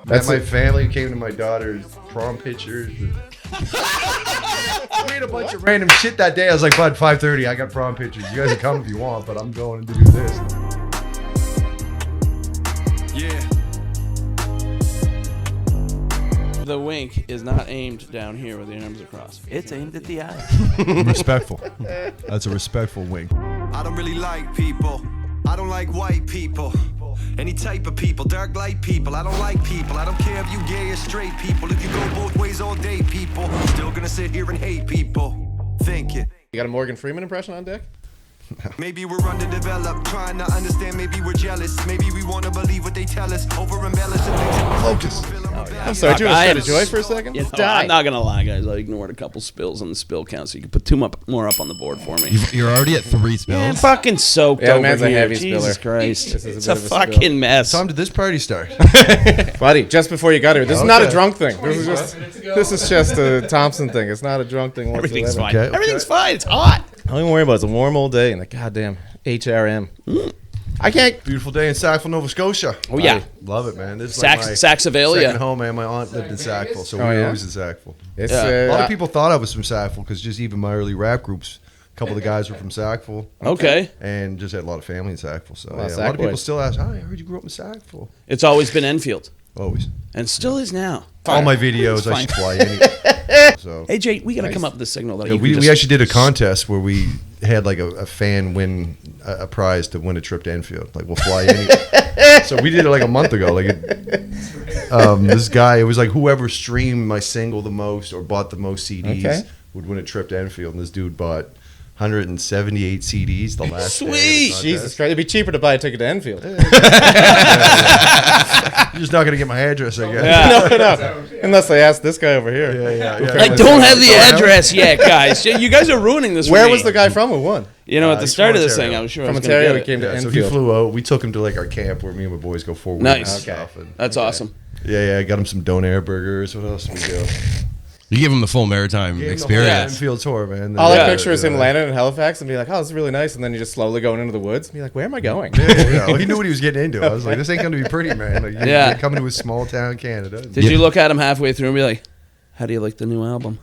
That's my family came to my daughter's prom pictures. We made a bunch of random shit that day. I was like, bud, 5:30, I got prom pictures. You guys can come if you want, but I'm going to do this. Yeah. The wink is not aimed down here with the arms across. It's aimed at the eye. Respectful. That's a respectful wink. I don't really like people. I don't like white people. Any type of people, dark light people. I don't like people. I don't care if you gay or straight people. If you go both ways all day, people. Still gonna sit here and hate people. Think it. You got a Morgan Freeman impression on deck? Maybe we're underdeveloped, trying to understand. Maybe we're jealous. Maybe we want to believe what they tell us. Over embellishing things. Focus. I'm sorry, do you want to start a joy for a second? You know, I'm not gonna lie, guys. I ignored a couple spills on the spill count, so you can put more up on the board for me. You're already at 3 spills. Yeah, I'm fucking soaked Yeah, the over man's a here. heavy Jesus spiller. Christ, This is it's a a bit of a spill. fucking mess. Time did this party start? Buddy, just before you got here, this is not a drunk thing. This is just a Thompson thing. It's not a drunk thing whatsoever. Everything's fine. Okay. Everything's fine. It's hot. Don't even worry about it. It's a warm old day and the goddamn HRM. I can't. Beautiful day in Sackville, Nova Scotia. Oh yeah, Love it, man. This is like my Saxavalia. second home, man. My aunt lived in Sackville, so we were yeah? always in Sackville. It's, Yeah. A lot of people thought I was from Sackville because just even my early rap groups, a couple of the guys were from Sackville. Okay, And just had a lot of family in Sackville. So Wow, yeah, a lot Sack of people boys. still ask, "Hi, I heard you grew up in Sackville." it's always been Enfield, Always. and still is now. All my videos, I should fly anyway. So Hey Jay, we gotta come up with a signal that yeah, you we can we just- actually did a contest where we had like a fan win a prize to win a trip to Enfield. Like we'll fly anyway. So we did it like a month ago. Like this guy, it was like whoever streamed my single the most or bought the most CDs would win a trip to Enfield. And this dude bought 178 CDs the last day of the Sweet. contest. Jesus Christ. It'd be cheaper to buy a ticket to Enfield. You're just not gonna get my address, I guess. Yeah. No. Unless they ask this guy over here. Yeah. I don't have the address yet, guys. You guys are ruining this. Where for me. was the guy from who won? You know, at the he's start from of this Ontario. thing, I was sure From I was gonna Ontario, get he it. came to Yeah, so Enfield. he flew out. We took him to like our camp where me and my boys go 4 weeks Nice. and stuff. And That's awesome. yeah, I got him some donair burgers. What else did we do? You give him the full maritime Gave him the whole experience. Enfield tour, man. All Yeah. I picture is him landing in Halifax and be like, oh, this is really nice. And then you just slowly going into the woods and be like, where am I going? Yeah. Well, he knew what he was getting into. I was like, this ain't gonna be pretty, man. Like, you're coming to a small town Canada. Did you look at him halfway through and be like, "How do you like the new album?"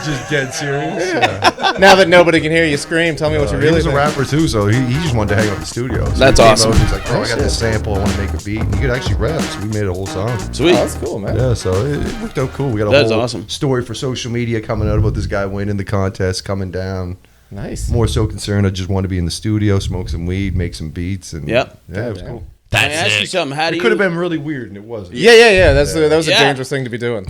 Just dead serious? Yeah. Now that nobody can hear you scream, tell me what you He really was a think. rapper too, so he just wanted to hang out in the studio. So That's he came awesome. out, He's like, oh, I got this sample. I want to make a beat. And he could actually rap, so we made a whole song. Sweet. Oh, that's cool, man. Yeah, so it worked out cool. We got a That's whole awesome. story for social media coming out about this guy winning the contest, coming down. Nice. More so concerned, I just want to be in the studio, smoke some weed, make some beats, and Yep. yeah, it was Damn. cool. Can I That's ask you it. something? How do It you? could have been really weird, and it wasn't. Yeah. That was a Yeah. dangerous thing to be doing.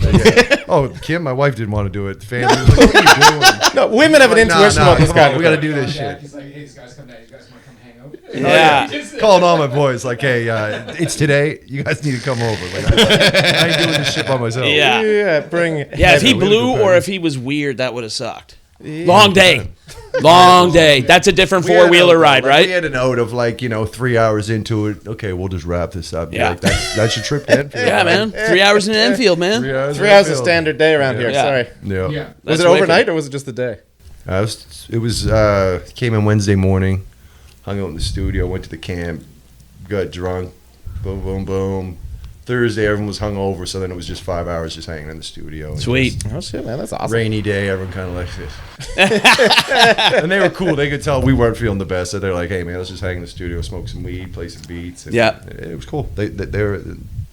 Oh, Kim, my wife didn't want to do it. The family was like, what are you doing? No, women have an Like, nah, intuition nah, about this come kind on, of we got to thing. do this shit. He's like, hey, these guys come down. You guys want to come hang out? Yeah. Calling all my boys, like, hey, it's today. You guys need to come over. Like, I ain't doing this shit by myself. Yeah. Yeah, bring. Yeah, if he we had a blew good or time. if he was weird, that would have sucked. Long day. Long day. That's a different We had a four-wheeler note, ride, like, right? We had a note of like 3 hours into it. Okay, we'll just wrap this up. Yeah. Like, that's your trip to Enfield. Yeah, man. 3 hours in Enfield, man. 3 hours. 3 hours is a standard day around here. Yeah. Sorry. Yeah. Yeah. Was That's it overnight wicked. or was it just a day? It was came in Wednesday morning, hung out in the studio, went to the camp, got drunk, boom, boom, boom. Thursday, everyone was hungover, so then it was just 5 hours just hanging in the studio. And Sweet. Oh shit, man, that's awesome. Rainy day, everyone kind of like this. And they were cool. They could tell we weren't feeling the best. So they're like, hey, man, let's just hang in the studio, smoke some weed, play some beats. And Yeah. It was cool. They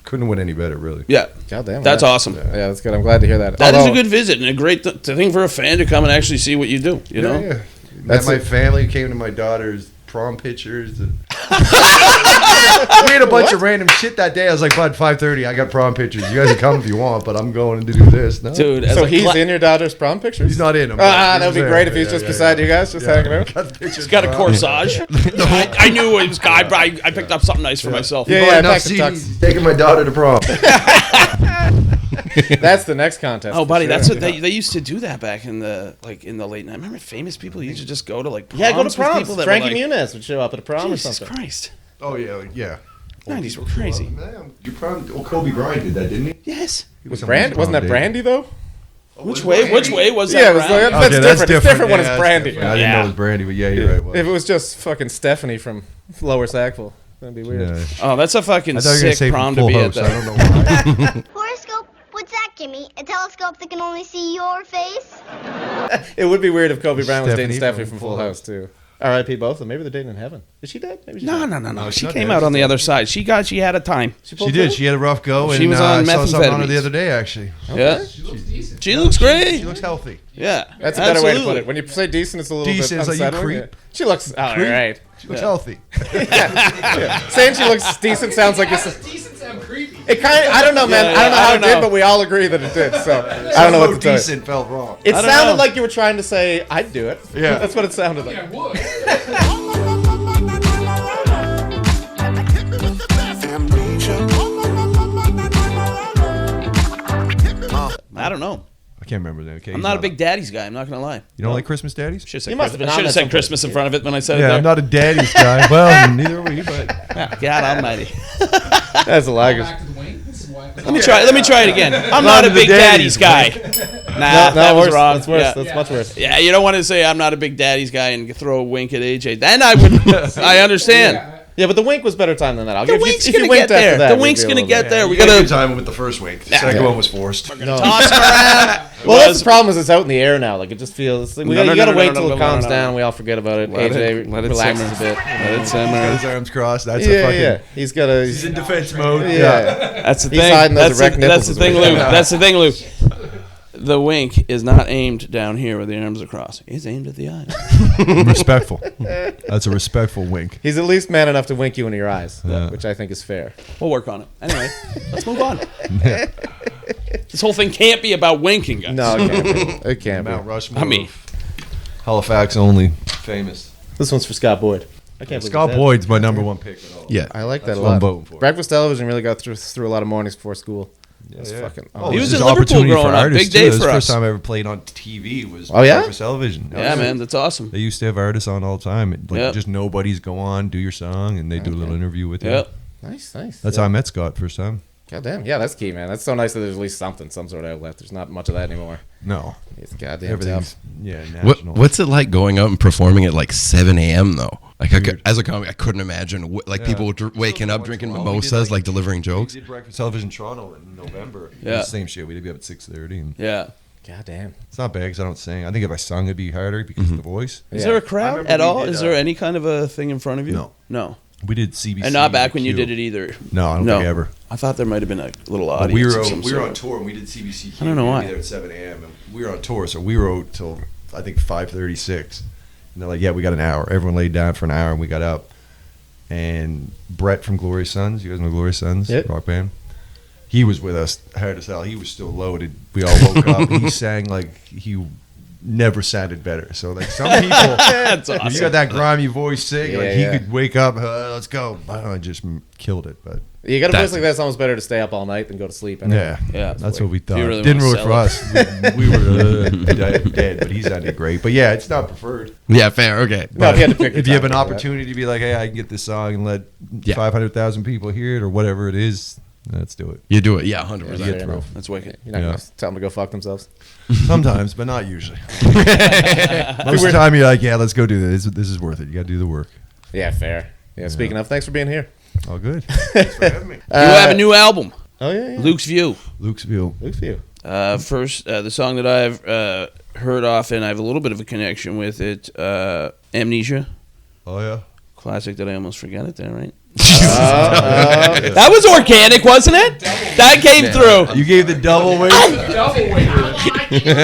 couldn't win any better, really. Yeah. God damn. That's awesome. Yeah, that's good. I'm glad to hear that. That is a Although- good visit and a great thing for a fan to come and actually see what you do, you know? Yeah. That's Met my it. family, came to my daughter's prom pictures. And we had a bunch of random shit that day. I was like, bud, 5:30, I got prom pictures. You guys can come if you want, but I'm going to do this. No, Dude, as So a he's cla- in your daughter's prom pictures? he's not in them. Ah, that would be great if he's just beside you guys, just hanging out. He's got a corsage. I knew it was. I picked up something nice for myself. Yeah, Bought yeah, enough back to CDs. tux. He's taking my daughter to prom. That's the next contest. Oh, for buddy, sure. that's what they used to do that back in the late night. Remember, famous people used to just go to like proms Yeah, go to with proms. people that Frankie were like, Muniz would show up at a prom Jesus or something. Christ, Oh yeah. 90s were crazy. You prom? Oh, Kobe Bryant did that, didn't he? Yes. Was Wasn't that Brandy though? Which way was that? Yeah, it was round? like, that's different. It's different when it's that's Brandy. different. I didn't Yeah. know it was Brandy, but yeah, you're right. If it was just fucking Stephanie from Lower Sackville. That'd be weird. Yeah. Oh, that's a fucking I thought you were gonna sick say prom Full to be House. at. I don't know why. Horoscope? What's that, Kimmy? A telescope that can only see your face? It would be weird if Kobe Bryant was dating Stephanie Stephanie from Full House too. R.I.P. both of them. Maybe they're dating in heaven. Is she dead? Maybe she's No, dead. no. She not came dead. out on the other side. She had a time. She did. She had a rough go. She and, was on I saw something on her methamphetamines. the other day, actually. Yeah. She looks decent. She looks great. She looks healthy. Yeah. That's a better way to put Absolutely. it. When you say decent, it's a little Decent, bit it's like you unsettling. creep. Yeah. She looks all right. She looks healthy. Saying she looks decent sounds like it's. Decent sound creepy. It kind of. I don't know, man. Yeah, I don't know I how don't it did, know. but we all agree that it did. So I don't know what to tell you. decent felt wrong. It I don't sounded know. like you were trying to say, "I'd do it." Yeah. That's what it sounded like. Yeah, I would. I don't know. I can't remember that. Okay, I'm not a big daddy's guy. I'm not gonna lie. You don't like Christmas daddies? Should You must have been on have that said someplace. Christmas in front of it when I said it Yeah, there. I'm not a daddy's guy. Well, neither are we. But God almighty. That's a lag. Back to the wing. This is why. Let me try it again. I'm not a the big daddy's daddies, guy. Nah, that was worse. wrong. That's worse. Yeah. That's much worse. Yeah, you don't want to say I'm not a big daddy's guy and throw a wink at AJ. Then I would. I understand. Yeah, but the wink was better time than that. I'll The give wink's if you gonna winked get after there. that, The we'd wink's be a gonna little get bit- there. We got a gotta good time with the first wink. The second one was forced. toss her around. Well, that's the problem. Is it's out in the air now. Like it just feels. Like, you gotta wait till it calms down. and We all forget about it. AJ let it relaxes simmer. a bit. Let it Got simmer. his arms crossed. That's a Yeah, fucking. yeah. He's got a. He's in defense mode. Yeah. That's the He's thing. hiding those That's erect the nipples is thing, what Lou. he's doing. That's the thing, Lou. The wink is not aimed down here where the arms are crossed. It's aimed at the eyes. Respectful. That's a respectful wink. He's at least man enough to wink you in your eyes, Yeah. which I think is fair. We'll work on it. Anyway, let's move on. This whole thing can't be about winking, guys. No, it can't be. It can't Mount be. Rushmore. I mean- of Halifax only. Famous. This one's for Scott Boyd. I can't believe Scott it's that. Boyd's my number one pick. Yeah. I like that That's a what I'm lot. voting for. Breakfast television really got through a lot of mornings before school. That's Yeah. fucking. Oh, He this was is in Liverpool opportunity growing for up. artists, Big day too. This is for the first us. time I ever played on TV was Oh, yeah? breakfast television. Yeah, man, that's awesome. They used to have artists on all the time. Like Yep. just nobodies go on, do your song, and they do a little interview with you. Yep. Nice. That's how I met Scott first time. Goddamn. Yeah, that's key, man. That's so nice that there's at least something, some sort of outlet. There's not much of that anymore. No, It's goddamn everything's tough. national. What's it like going out and performing at like 7 a.m. though? Like as a comic, I couldn't imagine people waking up drinking mimosas, like delivering jokes. We did breakfast television in Toronto in November. It was Yeah. the same shit. We did be up at 6:30, and Yeah. Goddamn. it's not bad because I don't sing. I think if I sung, it'd be harder because of the voice. Is Yeah. there a I crowd remember at we all? did, Is there any kind of a thing in front of you? No. No. We did CBC, And not back when you Q. did it either. No, I don't No. think ever. I thought there might have been a little But audience. we of were some we were sort. on tour and we did CBC. I don't know We'd why. Be there at 7 a.m. and we were on tour, so we wrote till I think 5:36. And they're like, "Yeah, we got an hour." Everyone laid down for an hour, and we got up. And Brett from Glorious Sons, you guys know Glorious Sons, Yep. rock band. He was with us, hard as hell. He was still loaded. We all woke up. He sang like he never sounded better. So like some people, That's if you awesome. got that grimy voice sing, like Yeah, he yeah. could wake up, let's go. I just killed it, but. You got a That's- place like that, it's almost better to stay up all night than go to sleep. Anyway. Yeah, Yeah. that's what we thought. you really Didn't wanna work for sell us. We were dead, but he sounded great. But yeah, it's not preferred. Yeah, fair. Okay. No, if you had to pick If your you have an time for that. opportunity to be like, hey, I can get this song and let Yeah. 500,000 people hear it or whatever it is, let's do it. You do it. Yeah, 100%. Yeah, Get fair through. enough. That's wicked. You're not Yeah. going to tell them to go fuck themselves. Sometimes, but not usually. Most of the time, you're like, yeah, let's go do this. This is worth it. You got to do the work. Yeah, fair. Yeah, speaking of, thanks for being here. All good. Thanks for having me. You have a new album, Oh, yeah. Luke's View. Luke's View. Luke's View. First, the song that I've heard often, I have a little bit of a connection with it. Amnesia, Oh, yeah. classic that I almost forgot it there, right? That was organic, wasn't it? That came through. You gave the double weight. Double weight. Never get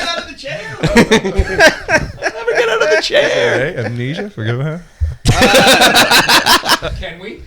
out of the chair. Never get out of the chair. Hey, amnesia. Forget about her. Can we?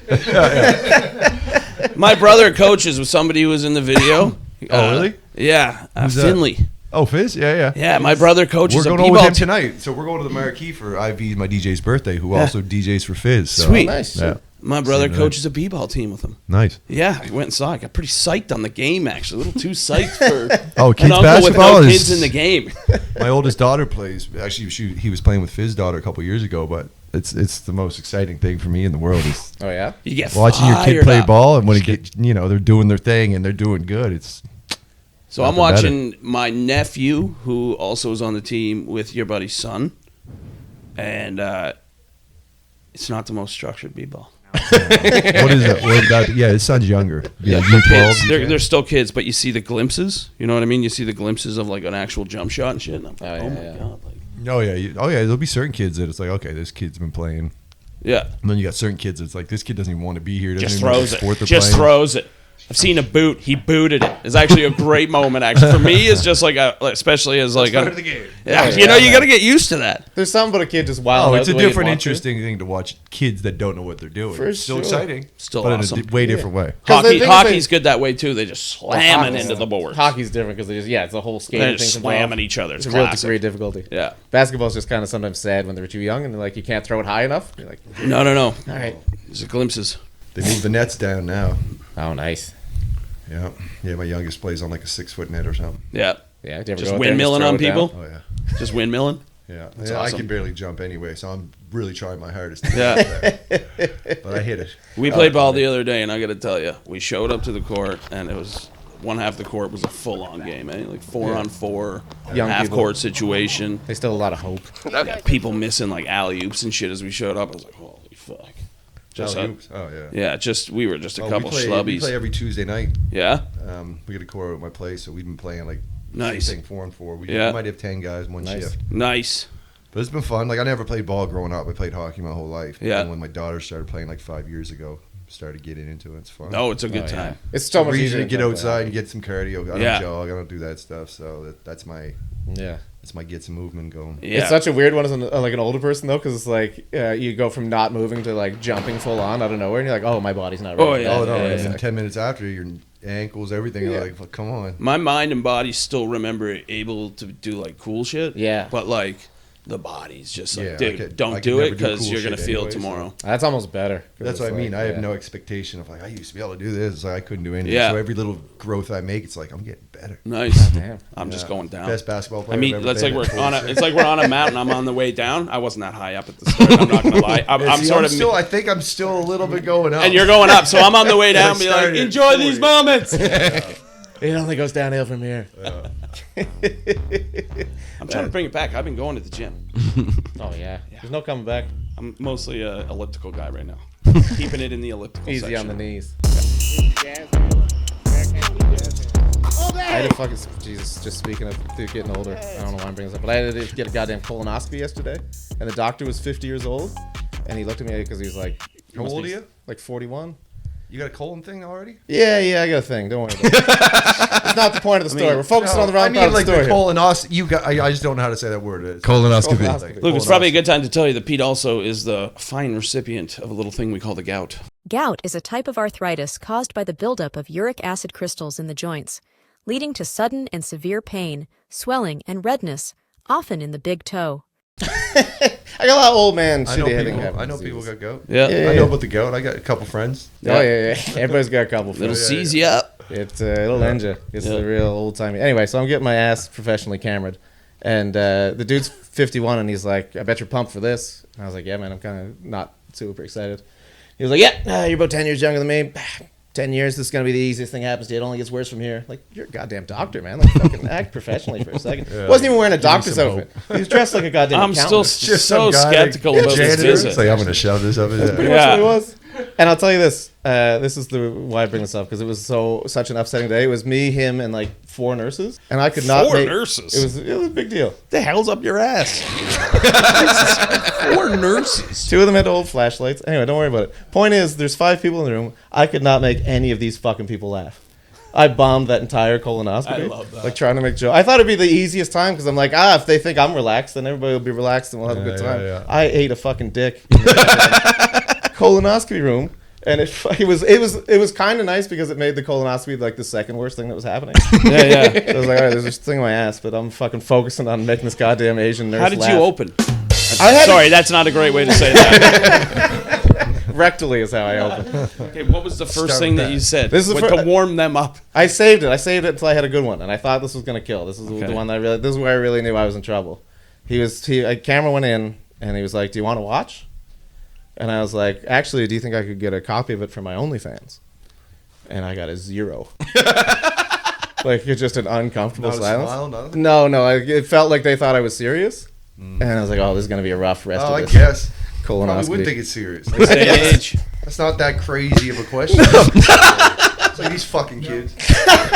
My brother coaches with somebody who was in the video. Oh, really? Yeah, Who's that? Finley. Oh, Fizz? Yeah, yeah. Yeah, my brother coaches We're a going over with him b-ball team. tonight. So we're going to the Marquee for IV, my DJ's birthday, who also DJs for Fizz. So. Sweet. Nice. Yeah. My brother Same night. coaches a b-ball team with him. Nice. Yeah, I went and saw it. Got pretty psyched on the game, actually. A little too psyched for Oh, an kids uncle with basketball no is- kids in the game. My oldest daughter plays. Actually, he was playing with Fizz's daughter a couple years ago, but it's the most exciting thing for me in the world is Oh, yeah? You get watching your kid fired play up. ball, and when it get, they're doing their thing and they're doing good. It's So I'm Nothing watching my nephew, who also is on the team with your buddy's son, and It's not the most structured b-ball. What is that? What about, yeah, his son's younger. Yeah, They're U12. kids. They're still kids, but you see the glimpses. You know what I mean? You see the glimpses of like an actual jump shot and shit. And I'm like, oh my god, like, Oh yeah, there'll be certain kids that it's like, okay, this kid's been playing. yeah, And then you got certain kids that's like, this kid doesn't even want to be here. just Doesn't even know throws the sport it. they're Just playing. throws it. I've seen a boot. He booted it. It's actually a great moment. Actually, for me, it's just like especially as like Part of the game. yeah, you know, you got to get used to that. There's something but a kid just wild. Oh, it's a different, interesting thing to watch kids that don't know what they're doing. For It's still sure. exciting, Still but awesome. in a way different way. 'Cause the thing is Hockey's good that way too. They just slam it hockey's- into the board. Hockey's different because it's a whole skating They thing. just slamming each other. It's It's a real classic. degree of difficulty. Yeah. Basketball's just kind of sometimes sad when they're too young and they're like you can't throw it high enough. You're like, No. all right. There's glimpses. They move the nets down now. Oh, nice. Yeah. My youngest plays on like a 6-foot net or something. Yeah. Yeah. Did you ever Just go out there and windmilling throw on it down? people. Oh yeah, Just windmilling. yeah. That's I awesome. can barely jump anyway, so I'm really trying my hardest. To Yeah. but I hit it. We played ball the other day, and I got to tell you, we showed up to the court, and it was one half the court was a full-on game, like 4-on-4, Young half people. court situation. There's still a lot of hope. People missing like alley oops and shit as we showed up. I was like, holy fuck. Just Alley-oops? Oh yeah. yeah, we were just a couple we schlubbies. play every Tuesday night. Yeah, We get a court at my place, so we've been playing like Nice. same thing 4-on-4. We Yeah. might have 10 guys one Nice. shift. nice. But it's been fun. Like I never played ball growing up. I played hockey my whole life. Yeah. And when my daughter started playing like 5 years ago, started getting into it. It's fun. Oh, it's a good time. It's so much reason easier to get than outside and get some cardio. I don't Yeah. jog. I don't do that stuff. So that's my Yeah. get some movement going. Yeah, It's such a weird one as like an older person though, because it's like you go from not moving to like jumping full on out of nowhere, and you're like, oh, my body's not ready. Oh, for yeah. that. Oh no! yeah, and yeah. then 10 minutes after, your ankles, everything. Are like, come on. my mind and body still remember able to do like cool shit. Yeah. but like the body's just like, Yeah, I dude, could- I don't could do never it do because cool you're gonna shit feel it anyway, so- tomorrow. That's almost better. 'cause That's it's what I mean. like, I have yeah. no expectation of like I used to be able to do this. Like I couldn't do anything. Yeah. So every little growth I make, it's like I'm getting better. Nice. Damn. I'm just going down. Best basketball player. I mean, I've ever that's like been we're at on a. 46. It's like we're on a mountain. I'm on the way down. I wasn't that high up at the start. I'm not gonna lie. I'm See, sort of. still. I think I'm still a little bit going up. and you're going up, so I'm on the way down. Be like, started at enjoy 40. these moments. It only goes downhill from here. I'm trying to bring it back. I've been going to the gym. Oh yeah. There's no coming back. I'm mostly a elliptical guy right now. Keeping it in the elliptical Easy section. on the knees. I had a fucking Jesus. Just speaking of getting older, I don't know why I'm bringing this up, but I had to get a goddamn colonoscopy yesterday, and the doctor was 50 years old, and he looked at me because he was like, How must old be are you? Like 41. You got a colon thing already? Yeah, I got a thing. Don't worry about it. It's not the point of the story. We're focusing on the wrong I mean, part of like the story. the colonoscopy. You got. I just don't know how to say that word. Colonoscopy. Colonoscopy. Look, it's probably a good time to tell you that Pete also is the fine recipient of a little thing we call the gout. Gout is a type of arthritis caused by the buildup of uric acid crystals in the joints, leading to sudden and severe pain, swelling, and redness, often in the big toe. I got a lot of old man I know shitty hitting people. having I know disease. people got gout. Yeah, I know about the gout. I got a couple friends. Oh yeah. Everybody's got a couple. it'll Friends. seize you up. It'll end you. It's Yeah. the real old timey. Anyway, so I'm getting my ass professionally cameraed, and the dude's 51, and he's like, "I bet you're pumped for this." And I was like, "Yeah, man, I'm kind of not super excited." He was like, "Yeah, you're about 10 years younger than me. 10 years, this is gonna be the easiest thing happens to you. It only gets worse from here." Like, you're a goddamn doctor, man. Like, fucking act professionally for a second. Wasn't even wearing a doctor's some outfit. He was dressed like a goddamn I'm still accountant. Just so some guy, skeptical about this janitor. visit. It's like I'm gonna shove this up his head. Pretty much what it was. And I'll tell you this. This is why I bring this up, because it was such an upsetting day. It was me, him, and like 4 nurses, and I could not. Four make, nurses? It was a big deal. The hell's up your ass? 4 nurses. 2 of them had to hold flashlights. Anyway, don't worry about it. Point is, there's 5 people in the room. I could not make any of these fucking people laugh. I bombed that entire colonoscopy. I love that. Like trying to make jokes. I thought it'd be the easiest time because I'm like, if they think I'm relaxed, then everybody will be relaxed and we'll have a good time. yeah. I ate a fucking dick in the colonoscopy room, and it was kind of nice because it made the colonoscopy like the second worst thing that was happening. Yeah. I was like, all right, there's this thing in my ass, but I'm fucking focusing on making this goddamn Asian nurse How did laugh. you open? I had Sorry, that's not a great way to say that. rectally is how I opened. Okay, what was the first Start thing with that that. you said? This is the to warm them up. I saved it until I had a good one, and I thought this was gonna kill. This is Okay. the one that this is where I really knew I was in trouble. A camera went in, and he was like, "Do you want to watch?" And I was like, "Actually, do you think I could get a copy of it for my OnlyFans?" And I got a 0. Like it's just an uncomfortable Not a silence. smile, nothing? No, it felt like they thought I was serious, and I was like, "Oh, this is gonna be a rough rest Oh, of I this." guess. Probably colonoscopy. would think it's serious. Day and age. That's not that crazy of a question. It's like these fucking kids.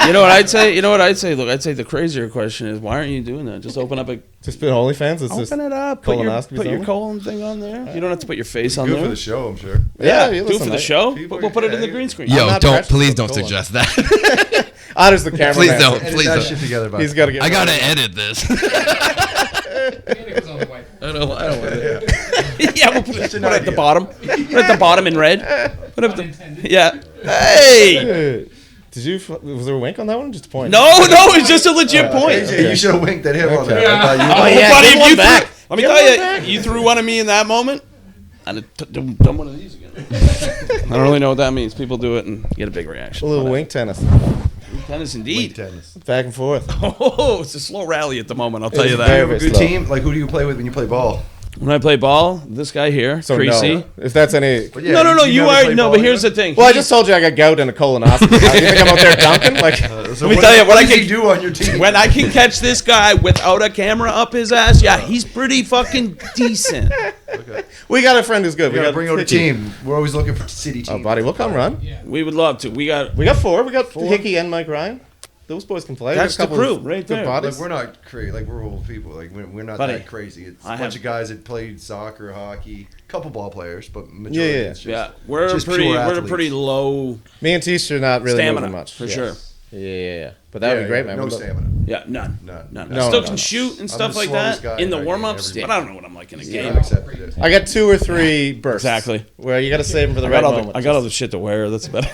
You know what I'd say? Look, I'd say the crazier question is, why aren't you doing that? Just open up a Just been OnlyFans. It's just open it up. Put your colonoscopies colon thing on there. You don't have to put your face on Good there. for the show, I'm sure. yeah. Do it for the show. We'll put it in the green screen. Yo, not don't precious please with don't colon. suggest that. Otter's the camera. Please man. don't. Edit Please that don't. shit together. Bud. He's got to get. I gotta edit this. And it was on the white. I don't want it. Yeah, we'll put it an at the idea. bottom. Put it at the bottom in red. Put it at the, Unintended. yeah. Hey. Did you? Was there a wink on that one? Just a point. No, it's just a legit point. AJ, you should have winked at him on that. I thought you Oh, yeah, buddy, give if one you back. let me Give tell one you, back. you threw one at me in that moment. I'd have done one of these again. I don't really know what that means. People do it and get a big reaction. A little Whatever. wink tennis, Tennis indeed. tennis. back and forth. Oh, it's a slow rally at the moment. I'll tell you You that. have a good slow. team. Like, who do you play with when you play ball? When I play ball, this guy here, So Creasy. no, if that's any. But yeah, No, you never are play no. ball But here's either? the thing. Well, I just told you I got gout and a colonoscopy. You think I'm out there dunking? Like, So Let me tell you, what I does he can- do on your team? when I can catch this guy without a camera up his ass, yeah, he's pretty fucking decent. we got a friend who's good. we gotta bring out a Hickey. team. We're always looking for city teams. Oh, buddy, we'll come run. We would love to. We got We got four. We got Hickey and Mike Ryan. Those boys can play. That's Got a the couple crew right good there. bodies. Like, we're not crazy. Like, we're old people. Like, we're not Buddy, that crazy. It's a I bunch have- of guys that played soccer, hockey, couple ball players, but majority Yeah, yeah. it's just, yeah. We're just pretty. pure We're a athletes. pretty low. Me and Tish are not really Stamina, moving much. for Yes. sure. Yeah. But that would be great, man. No We'd love- stamina. Yeah, none. None. None. No, Still no, can no. shoot and stuff the like slowest that guy in the in that warm game ups, every but day. I don't know what I'm like in a game. Not accepted it. I got 2 or 3 bursts. Exactly. Where you got to save them for the I right got, moment. I got all the shit to wear. That's better.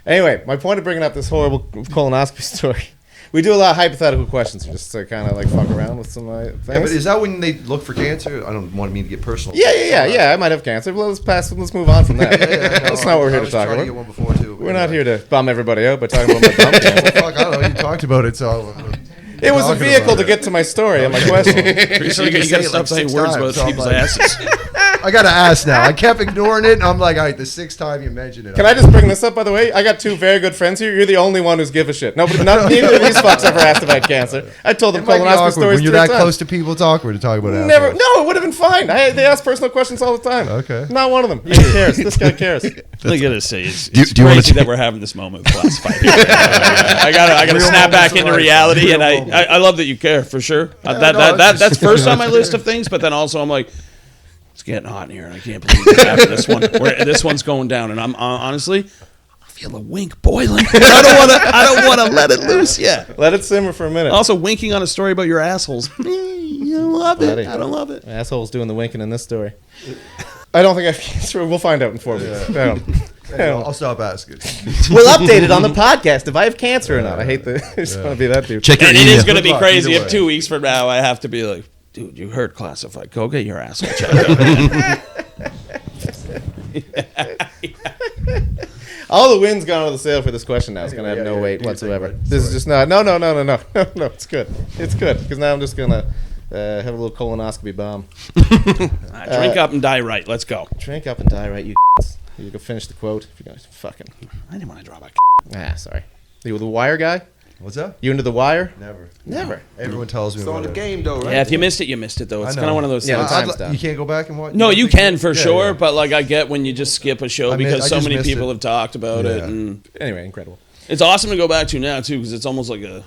Anyway, my point of bringing up this horrible colonoscopy story. We do a lot of hypothetical questions just to kind of like fuck around with some things. Yeah, but is that when they look for cancer? I don't want me to get personal. Yeah. I might have cancer, but let's move on from that. That's not what we're here to talk I was trying to about. get one before too. We're not here to bum everybody out by talking about my dumb cancer. Fuck, I don't know. You talked about it, so. It was a Talking vehicle about to it. get to my story and my question. So you can got say to it stop like saying 6 words times, about so I'm people's like- asses. I gotta ask now. I kept ignoring it, and I'm like, all right, the 6th time you mentioned it. Can I just bring this up, by the way? I got 2 very good friends here. You're the only one who's give a shit. Nobody, neither of these fucks ever asked if I had cancer. I told them It might be colonoscopy awkward stories when you're 3 that times. close to people. It's awkward to talk about it. Never. No, it would have been fine. They ask personal questions all the time. Okay. Not one of them. He cares. This guy cares. I gotta say, it's Do you wanna crazy ta- that we're having this moment with classified. I gotta Real snap back moments of into life. reality, Real and moments. I love that you care for sure. no, it's That's just- first on my list of things, but then also I'm like, it's getting hot in here, and I can't believe it's after this one. This one's going down, and I'm honestly, I feel the wink boiling. I don't want to let it loose yet. Let it simmer for a minute. Also, winking on a story about your assholes. You don't love Buddy. it. I don't love it. Asshole's doing the winking in this story. I don't think I have cancer. We'll find out in 4 weeks. I don't. I'll stop asking. We'll update it on the podcast if I have cancer or not. I hate the. I just want to be that dude. Check your And it email. is going to be Good luck, crazy either if way. 2 weeks from now I have to be like, dude, you heard classified. Go get your asshole checked out. All the wind's gone out of the sail for this question now. It's going to have no weight do your whatsoever. thing, bud. This is just not. No. It's good. It's good because now I'm just going to have a little colonoscopy bomb. Drink up and die right. Let's go. Drink up and die, right? You. You can finish the quote if you're going to fucking. I didn't want to draw back. Sorry. You the Wire guy? What's that? You into the Wire? Never. Never. Everyone tells me about it. game though, right? Yeah, if you missed it, you missed it, though. It's I kind of know. one of those Yeah, things. the time's done. You can't go back and watch. No, you can for sure, yeah. but like I get when you just skip a show I mean, because I so just many missed people it. have talked about it, Yeah. and Anyway, incredible. it's awesome to go back to now too because it's almost like a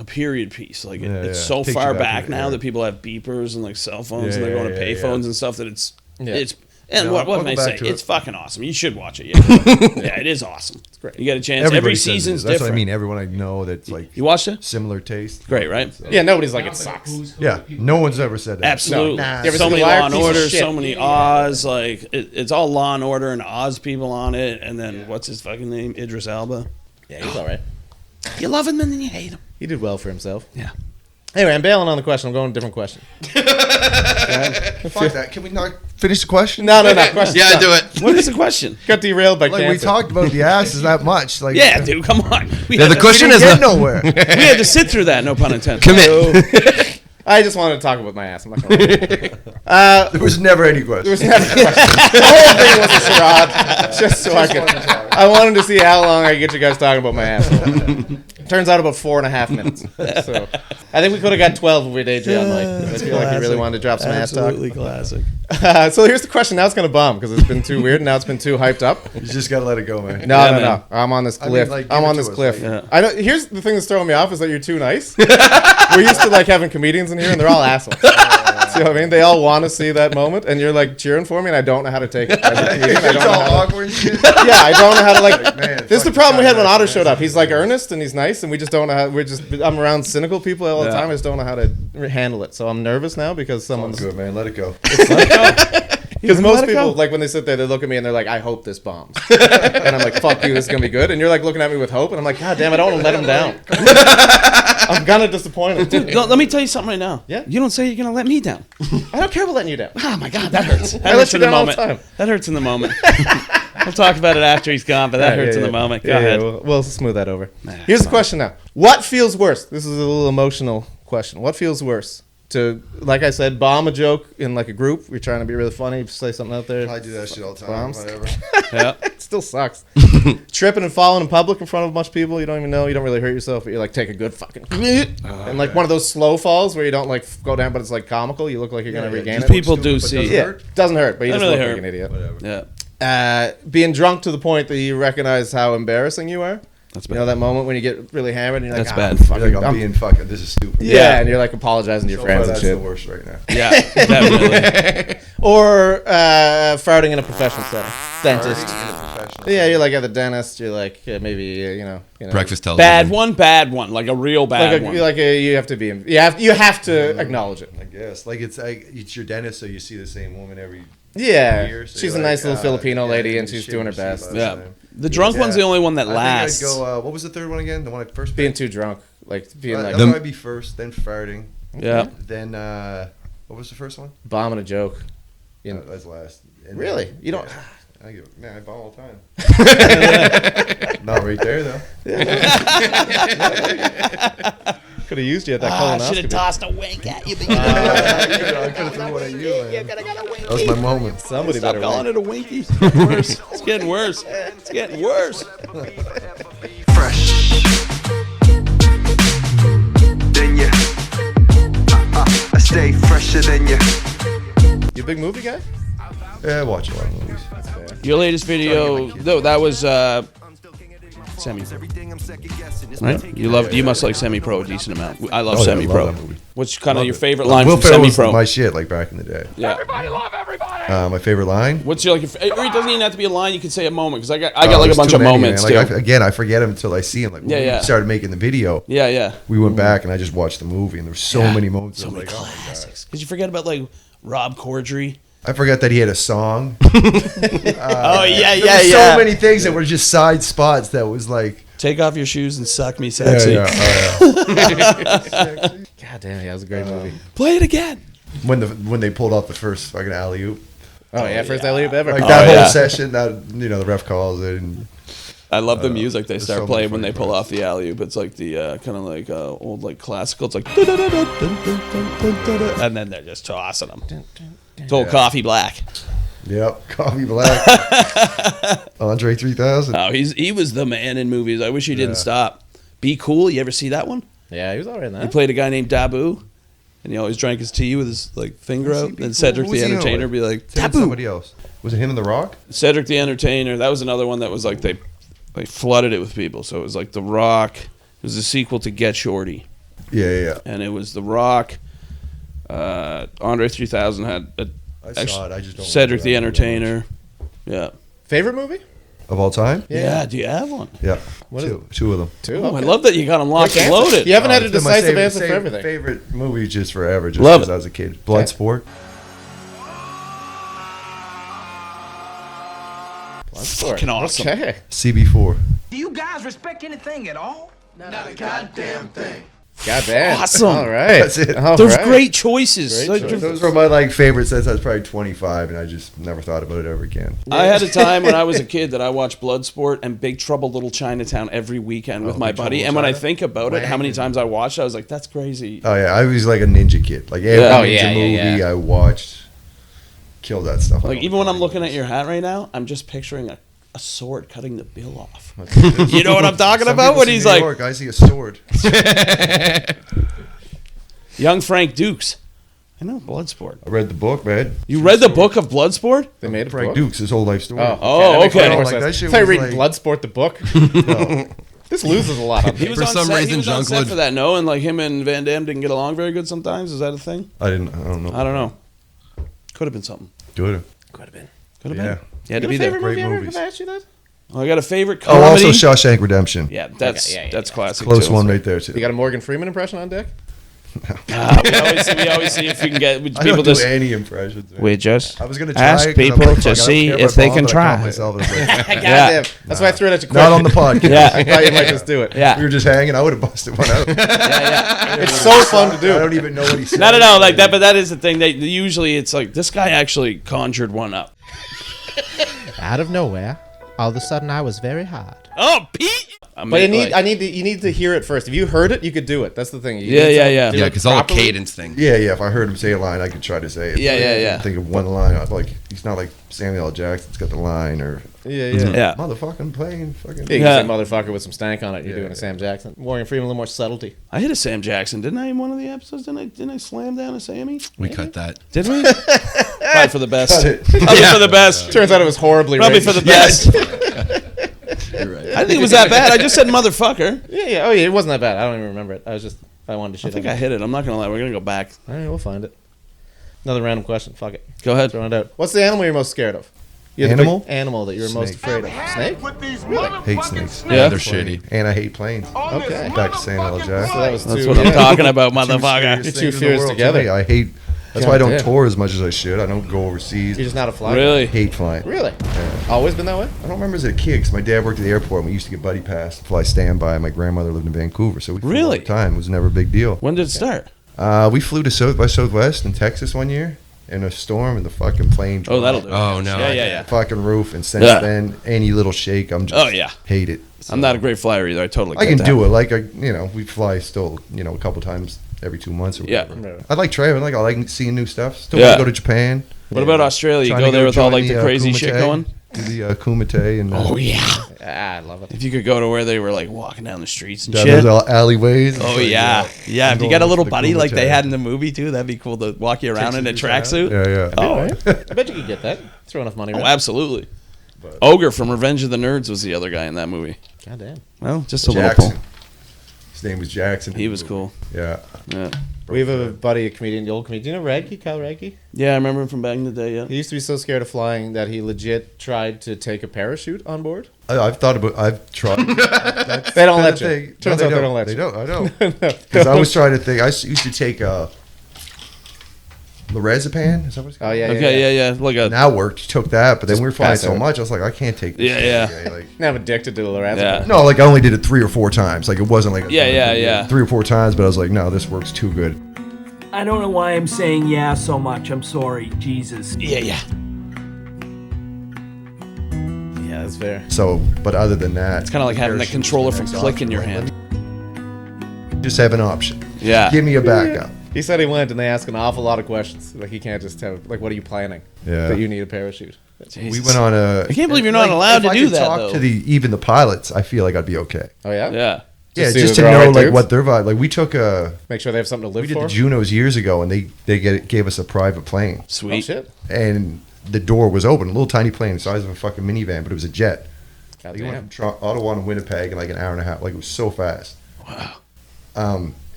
period piece. Like Yeah, it's yeah. so Takes you far back back in it, now yeah. that people have beepers and like cell phones and Yeah, they're going to yeah, payphones yeah. and stuff that it's Yeah. and No, what I'll can I go say? back to it. It's fucking awesome. You should watch it. Yeah, it is awesome. It's great. You get a chance. Everybody Every says it is. season's That's different. what I mean. Everyone I know that's like You watched it? similar taste. Great, right? Yeah, nobody's like it sucks. Yeah, no one's ever said that. Absolutely. Nah. You ever So seen many The Wire? Law and Piece of Order, shit. so many Oz. Like it's all Law and Order and Oz people on it. And then what's his fucking name? Idris Elba. Yeah, he's all right. You love him and then you hate him. He did well for himself. Yeah. Anyway, I'm bailing on the question. I'm going to a different question. Fuck that. Can we not finish the question? No. Question Yeah, do it. What is the question? Got derailed by Like we cancer. talked about the asses that much. Like Yeah, dude, come on. We Yeah, had the to- question we is didn't get not- nowhere. we had to sit through that. No pun intended. Commit. I just wanted to talk about my ass. I'm not going to. There was never any question. The whole thing was a charade, just so I could. I wanted to see how long I could get you guys talking about my asshole. Turns out about 4.5 minutes. So, I think we could have got 12 if we had AJ on mic. 'Cause I feel like he really wanted to drop some ass talk. Absolutely classic. So here's the question. Now it's going to bomb because it's been too weird and now it's been too hyped up. You just gotta let it go, man. No, Yeah, no, man. no. I'm on this I mean, cliff. like, give I'm it on to this us, cliff. like- Yeah. I know. Here's the thing that's throwing me off is that you're too nice. We're used to like having comedians in here and they're all assholes. See what I mean? They all want to see that moment and you're like cheering for me and I don't know how to take it. As a comedian, I don't It's know all how to- awkward and shit. Yeah, I don't know how to like. Man, This is the fucking problem we had when guy, Otter man. showed up. He's like earnest and he's nice, and we just don't know how. I'm around cynical people all the Yeah. time. I just don't know how to handle it. So I'm nervous now because someone's. Good, man. Let it go. Because Let most it people, go. like when they sit there, they look at me and they're like, "I hope this bombs," and I'm like, "Fuck you, this is gonna be good." And you're like looking at me with hope, and I'm like, "God damn, I don't want to let him down." I'm gonna disappoint him. Dude, let me tell you something right now. Yeah? You don't say you're going to let me down. I don't care about letting you down. Oh, my God, that hurts. That I let hurts you in the down all the moment. time. That hurts in the moment. We'll talk about it after he's gone, but that hurts in the moment. Go ahead. We'll smooth that over. Here's the question now. What feels worse? This is a little emotional question. What feels worse? To, like I said, bomb a joke in like a group. We're trying to be really funny, say something out there. I do that shit all the time. Bombs. Whatever. Yeah. It still sucks. Tripping and falling in public in front of a bunch of people you don't even know. You don't really hurt yourself, but you like take a good fucking and like one of those slow falls where you don't like go down, but it's like comical. You look like you're gonna regain it. People do see. Yeah, doesn't hurt, but you Doesn't just really look like hurt. an idiot. Yeah. Being drunk to the point that you recognize how embarrassing you are. That's You know that moment when you get really hammered and you're like, That's "Ah, bad. fuck, You're like, I'm I'm-" being fucking. This is stupid. yeah, and you're like apologizing to your So friends far, and that's shit. the worst right now. Yeah, definitely. Or farting in a professional setting. Dentist. Professional. Yeah, you're like at the dentist. You're like maybe you know Breakfast television. Bad one, like a real bad one. you have to be. You have to acknowledge it. I guess like it's your dentist, so you see the same woman every Yeah, year. So she's a you're nice like, little Filipino yeah, lady, and you she's shit doing her yourself best. all the Yeah. time. The drunk one's the only one that lasts. I think I'd go. What was the third one again? The one I first Being picked? too drunk, like being like That might be first, then farting, Yeah. then what was the first one? bombing a joke. You know, That's last. And really? You don't. I bomb all the time. Not right there though. Could have used you at that colonoscopy. tossed a wink at you. I could have threw one at you. Man. That was my moment. Somebody Stop better calling win. it a winky. It's getting worse. It's getting worse. It's getting worse. Fresh. Then you. I stay fresher than you. You a big movie guy? Yeah, I watch a lot of movies. Your latest video, though, that was semi-pro, right? You must like semi-pro a decent amount. I love Oh, yeah, I semi-pro. love that movie. What's kind of Love your it. favorite line Will from Ferrell was semi-pro? my shit, like back in the day. Yeah. My favorite line. What's your like? It doesn't even have to be a line. You can say a moment because I got like a There's bunch too of many, moments man. Like, too. again, I forget him until I see him. Like when Yeah. we started making the video, Yeah. we went back and I just watched the movie, and there were so Yeah. many moments. So I was many like, oh my God. classics. Because you forget about like Rob Corddry. I forgot that he had a song. Oh yeah, There were so many things that were just side spots that was like, Take off your shoes and suck me sexy. yeah. God damn, yeah, that was a great movie. Play it again. When they pulled off the first fucking alley oop, Oh yeah, first alley-oop ever. like that whole yeah. session, that the ref calls it. And I love the music they there's start so playing many when they funny pull parts. off the alley oop. It's like the kind of like old like classical. It's like and then they're just tossing them. It's old Coffee Black. Yep, Coffee Black, Andre 3000. Oh, he was the man in movies. I wish he didn't stop. Be Cool. You ever see that one? Yeah, he was alright in He that. played a guy named Dabu, and he always drank his tea with his like finger Was he out. Be And Cool? Cedric Who the was he on Entertainer with? be like Him and Dabu. somebody else. Was it him and The Rock? Cedric the Entertainer. That was another one that was like they flooded it with people. So it was like The Rock. It was a sequel to Get Shorty, Yeah. and it was The Rock. Andre 3000 had I saw it. I just don't Cedric the remember that Entertainer. Yeah. Favorite movie? of all time. Yeah. Do you have one? Yeah, What is two of them. Two. Oh, I love that you got them locked and answer. loaded. You haven't had a It's been my decisive favorite- answer for same everything. Favorite movie just forever, just Love because it. I was a kid. Bloodsport. Fucking awesome. Okay. CB4. Do you guys respect anything at all? Not a goddamn thing. God damn. Awesome. All right. That's it. All Those right. great choices. Great Like, choice. Those were my favorites since I was probably 25, and I just never thought about it ever again. I had a time when I was a kid that I watched Bloodsport and Big Trouble Little Chinatown every weekend with my Big Trouble buddy. Little And when I China? think about it, how many Wagon. times I watched it, I was like, that's crazy. Oh yeah, I was like a ninja kid. Like every Yeah. Oh, ninja yeah, movie yeah, yeah. I watched, killed that stuff. Like, even when I'm looking at your hat right now, I'm just picturing a sword cutting the bill off. You know what I'm talking Some about? people When see he's New like, York, I see a sword. Young Frank Dukes. I know Bloodsport. I read the book, man. You read the book of Bloodsport? They made a Frank book? Dukes, his whole life story. Oh, That makes okay. more Like, sense. that shit I thought you was reading like- Bloodsport, the book. This loses a lot on He me. was For on some set, reason, he was on set Jean-Claude- for that, no? And like him and Van Damme didn't get along very good sometimes. Is that a thing? I don't know. I don't know. Could have been something. Good. Could have been. Could have Yeah. been. You had to Your be there. favorite Great movie ever? movies. Have I asked you that? Oh, I got a favorite Oh, comedy. also Shawshank Redemption. Yeah, that's Okay, yeah, that's classic. Close too. one right there, too. You got a Morgan Freeman impression on deck? We always see if we can get I people don't do to. any impressions. man. We just I was going to try ask it 'cause I'm people like, to fuck, I don't see care if they I can bomb, but I caught try. myself and I was like, Goddamn. That's why I threw it at you quick. not on the podcast. Yeah. I thought you might just do it. Yeah. We were just hanging. I would have busted one out. It's so fun to I do. don't even know what he said. No, like that. But that is the thing. They usually it's like this guy actually conjured one up. Out of nowhere, all of a sudden I was very hard. Oh, Pete. But you need to hear it first. If you heard it, you could do it. That's the thing. You Yeah, need yeah, to yeah. do Yeah, it because all the properly. cadence thing. Yeah, if I heard him say a line, I could try to say it. Yeah, But yeah, I yeah. can't think of one line. I'm like, he's not like Samuel L. Jackson's got the line or Yeah. Yeah. motherfucking plane. Fucking. You Yeah. can say motherfucker with some stank on it. You're doing a Sam Jackson. Morgan Freeman, a little more subtlety. I hit a Sam Jackson, didn't I? In one of the episodes, didn't I slam down a Sammy? We cut that. Did we? Probably for the best. Cut it. Probably for the best. Turns out it was horribly Probably racist. for the best. You're right. I think it was that bad. I just said motherfucker. Yeah. Oh, yeah. It wasn't that bad. I don't even remember it. I wanted to I shit think on I it. hit it. I'm not gonna lie. We're gonna go back. All right, we'll find it. Another random question. Fuck it. Go ahead. Throwing it out. What's the animal you're most scared of? You're the Animal? big animal that you're most Snake. afraid of. Snake? Hate snakes. Yeah. They're shitty. And I hate planes. Okay. Back to Samuel L. Jackson. So that was That's two. what I'm talking about, motherfucker. Scariest Two things in the fears world together. to me. I hate. That's why I don't Goddamn. tour as much as I should. I don't go overseas. You're just not a fly. Really? Hate flying. Really? Always been that way? I don't remember as a kid because my dad worked at the airport and we used to get buddy pass to fly standby. My grandmother lived in Vancouver, so we flew all Really? the time. It was never a big deal. When did it start? We flew to South by Southwest in Texas one year in a storm and the fucking plane. Oh, that'll do. Oh, no. Yeah, yeah, yeah. Fucking roof, and since Yeah. then, any little shake, I'm just Oh, yeah. hate it. I'm not a great flyer either. I totally. I get can that. do it. Like we fly still, a couple times every 2 months or Yeah. whatever. I like traveling. I like seeing new stuff. Still Yeah. want to go to Japan. What about Australia? You Trying go to there with all join like the crazy shit Kumite, going. Do the Kumite and Oh yeah. Ah, I love it. If you could go to where they were like walking down the streets and down shit. those alleyways. Oh It's yeah, like, yeah. I'm If you going got a with little the buddy like they Kumite. had in the movie too, that'd be cool to walk you around in a tracksuit. Yeah. Oh, I bet you could get that. Throw enough money oh, around. absolutely. Ogre from Revenge of the Nerds was the other guy in that movie. God damn. Well, just a Jackson. little pull. His name was Jackson. He was cool. Yeah. Yeah. We have a buddy, a comedian, the old comedian. Do you know Radke, Kyle Radke? Yeah, I remember him from back in the day. Yeah. He used to be so scared of flying that he legit tried to take a parachute on board. I've tried. They don't let you. Turns out they don't let you. They don't. I know. Because I was trying to think. I used to take lorazepam. Is that what it's called? Oh, yeah. Okay. Yeah. Like a. Now worked. Took that, but then Just we were flying pass so out. much. I was like, I can't take this. Yeah, shit yeah. every day. Like, Now I'm addicted to the lorazepam. Yeah. no, like I only did it 3 or 4 times. Like it wasn't like Yeah. 3 or 4 times, but I was like, no, this works too good. I don't know why I'm saying yeah so much. I'm sorry. Jesus. Yeah. Yeah, that's fair. So, but other than that, It's kind of like having the parachute was controller the from next Click in option. your Like, hand. let me just have an option. Yeah. Give me a backup. He said he went and they ask an awful lot of questions. Like he can't just have like, what are you planning? Yeah. That you need a parachute. We went on a. I can't believe you're not allowed to if I do could that, Talk though. to even the pilots. I feel like I'd be okay. Oh yeah. Yeah. Yeah, see just that to they're know all right like dudes? what their vibe. Like we took Make sure they have something to live we did for. the Junos years ago, and they gave us a private plane, Oh Sweet. shit. and the door was open, a little tiny plane, the size of a fucking minivan, but it was a jet. God Like, you went damn. from Ottawa to Winnipeg in like an hour and a half. Like it was so fast. Wow.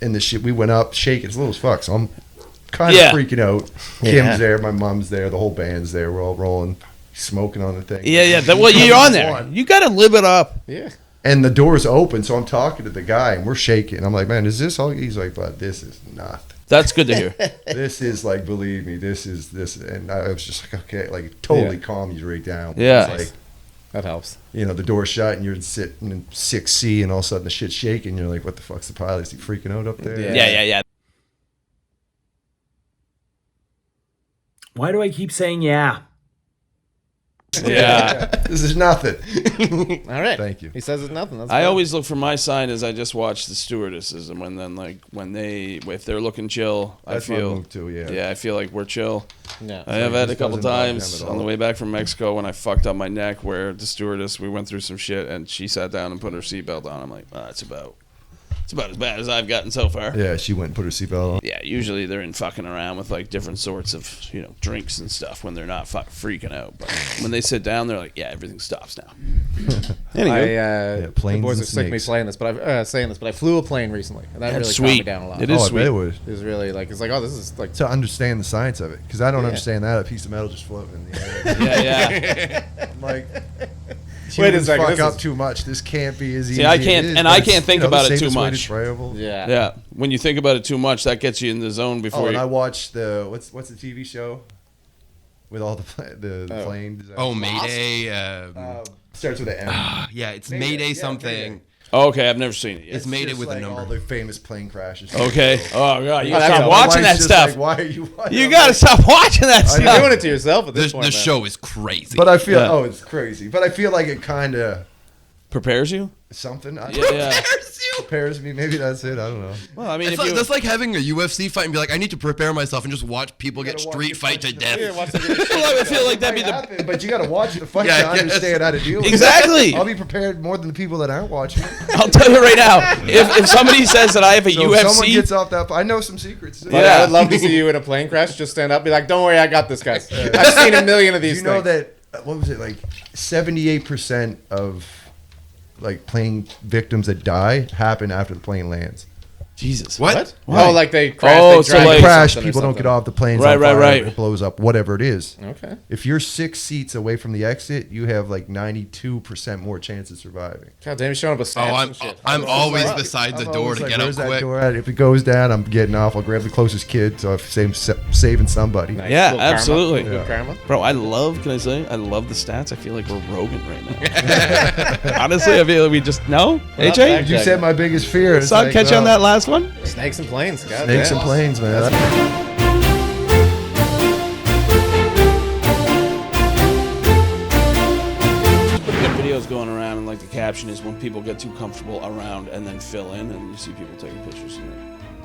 And the shit we went up shaking. It's little as fuck. So I'm kind of Yeah. freaking out. Yeah. Kim's there, my mom's there, the whole band's there. We're all rolling, smoking on the thing. Yeah. Well, you're on there. You got to live it up. Yeah. And the door's open, so I'm talking to the guy, and we're shaking. I'm like, man, is this all? He's like, but this is nothing. That's good to hear. This is like, believe me, this is this. And I was just like, okay, like totally Yeah. calm you right down. Yeah. It's like, That helps. the door's shut, and you're sitting in 6C, and all of a sudden the shit's shaking. You're like, what the fuck's the pilot? Is he freaking out up there? Yeah. Yeah. Why do I keep saying yeah? Yeah. This is nothing. All right. Thank you. He says it's nothing. That's I fine. always look for my sign as I just watch the stewardesses, and if they're looking chill, That's I my feel move too, yeah. Yeah, I feel like we're chill. Yeah. I have had a this couple doesn't bother times them at on the all. way back from Mexico when I fucked up my neck, where the stewardess, we went through some shit, and she sat down and put her seatbelt on. I'm like, oh, it's It's about as bad as I've gotten so far. Yeah, she went and put her seatbelt on. Yeah, usually they're in fucking around with like different sorts of, you know, drinks and stuff when they're not freaking out. But when they sit down, they're like, yeah, everything stops now. Anyway, The planes boys and are sick of me snakes. saying this, but I flew a plane recently, and that That's really calmed me sweet. down a lot. It is Oh, I sweet. bet it would. It was really like, it's like, oh, this is like, To understand the science of it, because I don't Yeah. understand that. A piece of metal just floating in the air. Yeah. I'm like, Wait a humans second, fuck this up is- too much. This can't be as easy. See, I as it can't- is, and but I it's, can't think you know, about the it too safest way to much. travel. yeah. Yeah. When you think about it too much, that gets you in the zone before Oh, and you. I watched the what's the TV show with all the planes. Oh, Mayday. Starts with an M. Yeah, it's Mayday, Mayday yeah, something. Oh, okay, I've never seen it yet. It's Mayday Just with a like number. all the famous plane crashes. Okay. Oh god, you gotta that's stop a- watching that Wife's just stuff. like, why are you watching? You I'm gotta like, stop watching that You're stuff. doing it to yourself at this The point. man. show is crazy. But I feel Yeah. it's crazy. But I feel like it kind of Prepares you? something. Yeah. Prepares me. Maybe that's it. I don't know. Well, I mean, It's if like, you. that's like having a UFC fight and be like, I need to prepare myself and just watch people get gotta watch street it fight to fight death. Yeah, watch the I feel like that'd be the. Happen, but you got to watch the fight Yeah, to yes. understand how to deal with it. Exactly. I'll be prepared more than the people that aren't watching it. I'll tell you right now. If somebody says that I have a So if someone UFC, gets off that, I know some secrets. But I would love to see you in a plane crash. Just stand up, be like, "Don't worry, I got this, guys." I've seen a million of Do these. you know things. that what was it like 78% of like plane victims that die happen after the plane lands. Jesus. What? Oh, like they crash. Oh, they so drive like- into Crash, something or people don't something. get off the planes. Right, on right, fire, right. It blows up, whatever it is. Okay. If you're 6 seats away from the exit, you have like 92% more chance of surviving. God damn, you're showing up with Oh, stamps and shit. I'm always Like, beside the I'm door always to like, get up where's that quick. door at? If it goes down, I'm getting off. I'll grab the closest kid, so I'm saving somebody. Nice. Yeah, Little karma. absolutely. Little karma. Bro, I love. Can I say? I love the stats. I feel like we're Rogan right now. Honestly, I feel like we just no. Well, AJ, You said my biggest fear. It's saw like, catch you on well, that last one. Snakes and planes. God Snakes damn. and planes, man. Pretty good videos going around, and like the caption is when people get too comfortable around and then fill in, and you see people taking pictures and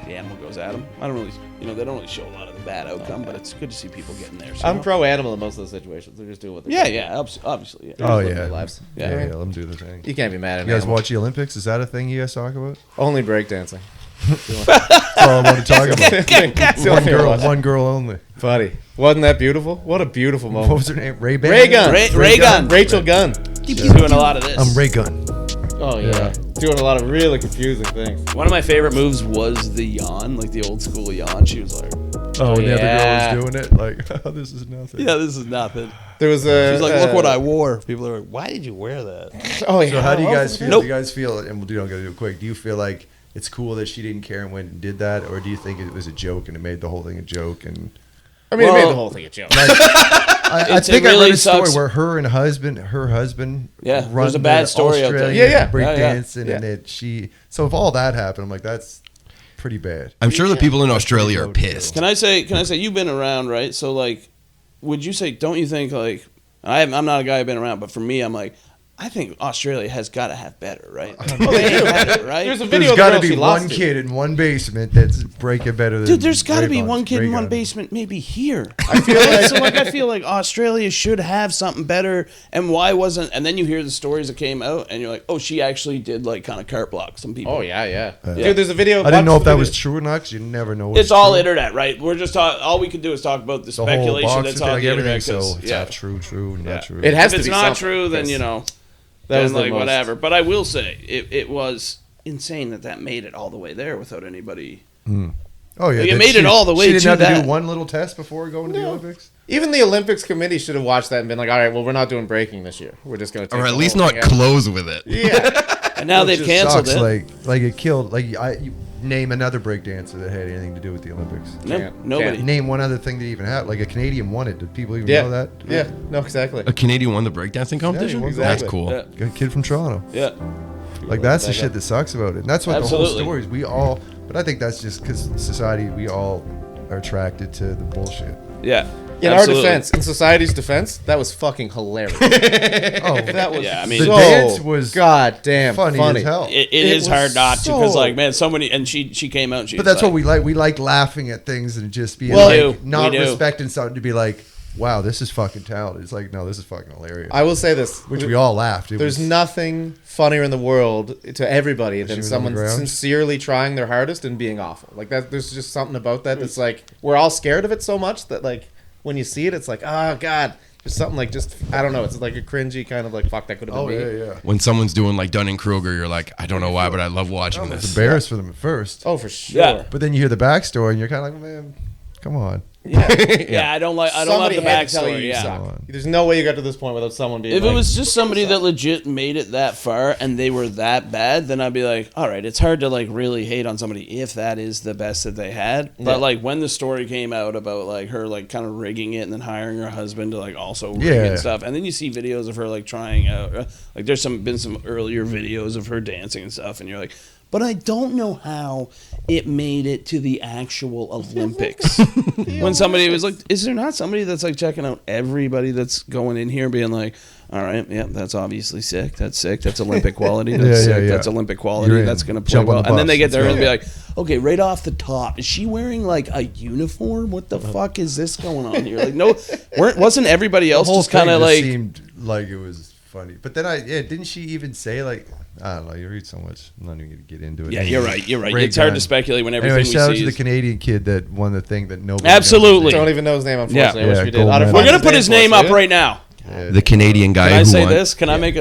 the animal goes at them. I don't really, they don't really show a lot of the bad outcome, but it's good to see people getting there. So, I'm pro animal in most of those situations. They're just doing what they're Yeah, doing. yeah, obviously. Yeah. Oh, living yeah. their lives. Yeah. Yeah, let them do the thing. You can't be mad at You guys an animal. watch the Olympics? Is that a thing you guys talk about? Only breakdancing. That's all I want to talk about. That's the only thing I watch. One girl only. Buddy, wasn't that beautiful? What a beautiful moment. What was her name? Ray Ray Gunn. Ray Gunn. Rachel Gunn. He's doing a lot of this. I'm Ray Gunn. Oh yeah. Doing a lot of really confusing things. One of my favorite moves was the yawn, like the old school yawn. She was like, Oh, and the yeah. other girl was doing it. Like, oh, this is nothing. "Yeah, this is nothing." There was a. She's like, "Look what I wore." People are like, "Why did you wear that?" Oh yeah. So how do you guys feel? Nope. Do you guys feel, and we'll don't gotta do it quick. Do you feel like it's cool that she didn't care and went and did that, or do you think it was a joke and it made the whole thing a joke? And I mean, it Well- made the whole thing a joke. I It think I really read a story sucks. where her husband, Yeah, run there's a bad the story out there. Australian Yeah, yeah. breakdancing, Yeah. and that she. So if all that happened, I'm like, that's pretty bad. I'm sure the people in Australia are low, too. pissed. Can I say you've been around, right? So like, would you say? Don't you think like I'm not a guy who's been around, but for me, I'm like, I think Australia has got to have better, right? They have it, right? There's a video There's of the got to girl be she lost one to. kid in one basement that's breaking better than. Dude, there's got to be Ray one kid in one Gun. basement, maybe here. I feel like Australia should have something better. And why wasn't? And then you hear the stories that came out, and you're like, oh, she actually did like kind of cart block some people. Oh yeah. Dude, there's a video. I didn't know watch if the that video. was true or not, because you never know. What's It's all true. internet, right? We're just all we can do is talk about the The whole speculation boxer that's thing, on like the everything. internet. 'cause, So it's yeah. not true, not true. It has If to it's be not something, true, then Chris. that was then the like most- whatever. But I will say it was insane that made it all the way there without anybody. Oh yeah, Like, it that made it all the way She didn't to have to that. do one little test before going to the Olympics. Even the Olympics committee should have watched that and been like, all right, well, we're not doing breaking this year. We're just going to take Or at the least whole not thing out." close with it. Yeah. And now It they've just canceled sucks, it. Like it killed. Like you name another breakdancer that had anything to do with the Olympics. No, Can't- nobody. can't. Name one other thing that even happened. Like a Canadian won it. Did people even Yeah. know that? Yeah. No, exactly. A Canadian won the breakdancing competition? won That's exactly. cool. Yeah. A kid from Toronto. Yeah. Like that's the Back shit up. that sucks about it. And that's what the whole Absolutely. story is. We all, but I think that's just because society, we all are attracted to the bullshit. Yeah. In Absolutely. our defense, in society's defense, that was fucking hilarious. Oh, That was Yeah, I mean- the so dance was goddamn funny, as hell. It It is was hard not to because so- like man, so many and she came out. And she But was that's what like, we like. We like laughing at things and just being Well, like we do. not We do. respecting something to be like, wow, this is fucking talented. It's like, no, this is fucking hilarious. I will say this, Which we all laughed. There's nothing funnier in the world to everybody than was on the someone ground? sincerely trying their hardest and being awful. Like that, there's just something about that that's like we're all scared of it so much that like when you see it, it's like, oh god, there's something like just I don't know. It's like a cringy kind of like fuck that could have been me. yeah. When someone's doing like Dunning-Kruger, you're like, I don't know why, but I love watching It's this. embarrassed for them at first. Oh, for sure. Yeah. But then you hear the backstory and you're kind of like, man, come on. Yeah, I don't love Somebody the had to tell you backstory. you Yeah. suck. There's no way you got to this point without someone being If like, it was just somebody that legit made it that far and they were that bad, then I'd be like, all right, it's hard to like really hate on somebody if that is the best that they had. But Yeah. like when the story came out about like her like kind of rigging it and then hiring her husband to like also rig Yeah. it and stuff, and then you see videos of her like trying out, like there's been some earlier videos of her dancing and stuff, and you're like, but I don't know how it made it to the actual Olympics. When somebody was like, is there not somebody that's like checking out everybody that's going in here and being like, all right, yeah, that's obviously sick. That's sick. That's Olympic quality. That's sick. That's Olympic quality. You're in. That's going to play Jump on well. the And then bus. they get there Let's and go. be like, okay, right off the top, is she wearing like a uniform? What the fuck is this going on here? Like, no, wasn't everybody else The whole just kind thing of like, seemed like it was funny. But then didn't she even say like, I don't know, you read so much. I'm not even going to get into it. yeah, you're right. You're right. Great It's hard gun. to speculate when everything Anyway, shout out we to see the is. Canadian kid that won the thing that nobody Absolutely. don't even know his name, unfortunately. Yeah. I wish Yeah, we did. gold I'd have medal. We're found going to put his name up for us, right now. The Canadian guy Can I who say won. this? Can I make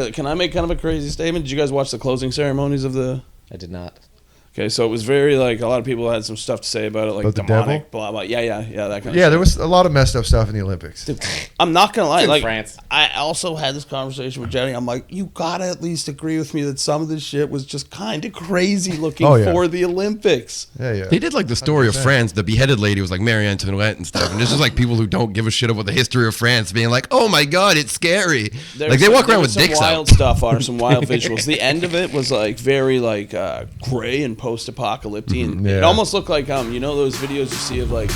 kind of a crazy statement? Did you guys watch the closing ceremonies of the? I did not. Okay, so it was very like a lot of people had some stuff to say about it, like About the demonic, devil? blah blah. Yeah, that kind of. Yeah, stuff. there was a lot of messed up stuff in the Olympics. I'm not gonna lie. in Like, France. I also had this conversation with Jenny. I'm like, you gotta at least agree with me that some of this shit was just kind of crazy looking Oh, yeah. for the Olympics. Yeah. They did like the story of 100%. France. The beheaded lady was like Marie Antoinette and stuff. And there's just like people who don't give a shit about the history of France being like, oh my God, it's scary. Like they walk around with dicks some out. wild stuff on, some wild visuals. The end of it was like very like gray and post-apocalyptic. And Yeah. It almost looked like you know those videos you see of like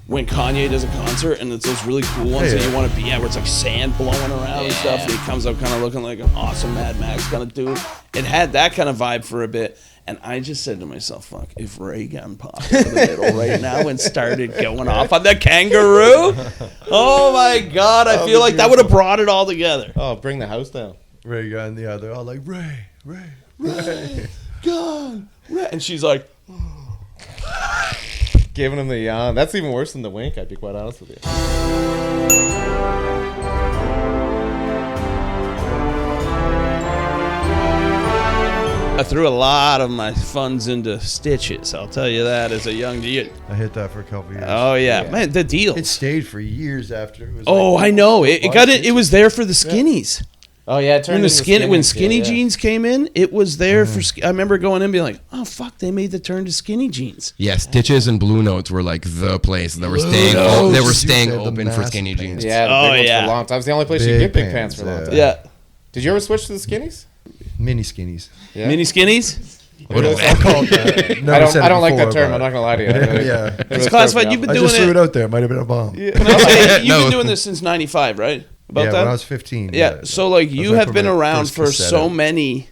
when Kanye does a concert and it's those really cool ones that you want to be at where it's like sand blowing around and stuff, and he comes up kind of looking like an awesome Mad Max kind of dude. It had that kind of vibe for a bit. And I just said to myself, fuck, if Reagan popped into the middle right now and started going off on the kangaroo, oh my God, I feel like that would have brought it all together. Oh, bring the house down. Ray got in the other. All like Ray. God. And she's like, Giving him the yawn. That's even worse than the wink, I'd be quite honest with you. I threw a lot of my funds into stitches. I'll tell you that as a young dude. I hit that for a couple years. Oh yeah, man, the deal. It stayed for years after. It was Oh, like, I know. It got it. It was there for the skinnies. Oh yeah, it turned When skinny jeans came in, it was there for. I remember going in and being like, "Oh fuck, they made the turn to skinny jeans." Yeah, Stitches and Blue Notes were like the place. They were staying. Notes. They were Used to staying have the open for massive skinny pants. jeans. Yeah, the Oh, big ones yeah. for a long time. It's the only place you Big get big pants, pants for a long yeah. time. Yeah, Did you ever switch to the skinnies? mini skinnies. Yeah. mini skinnies. What is that called? I don't like that term. I'm not gonna lie to you. Yeah. It's classified. You've been I doing just threw it it. out there. It might have been a bomb. Yeah, Can I say, you've No. been doing this since '95, right? About that. when I was 15. Yeah, so like you That's have like been my around first for cassette so out. many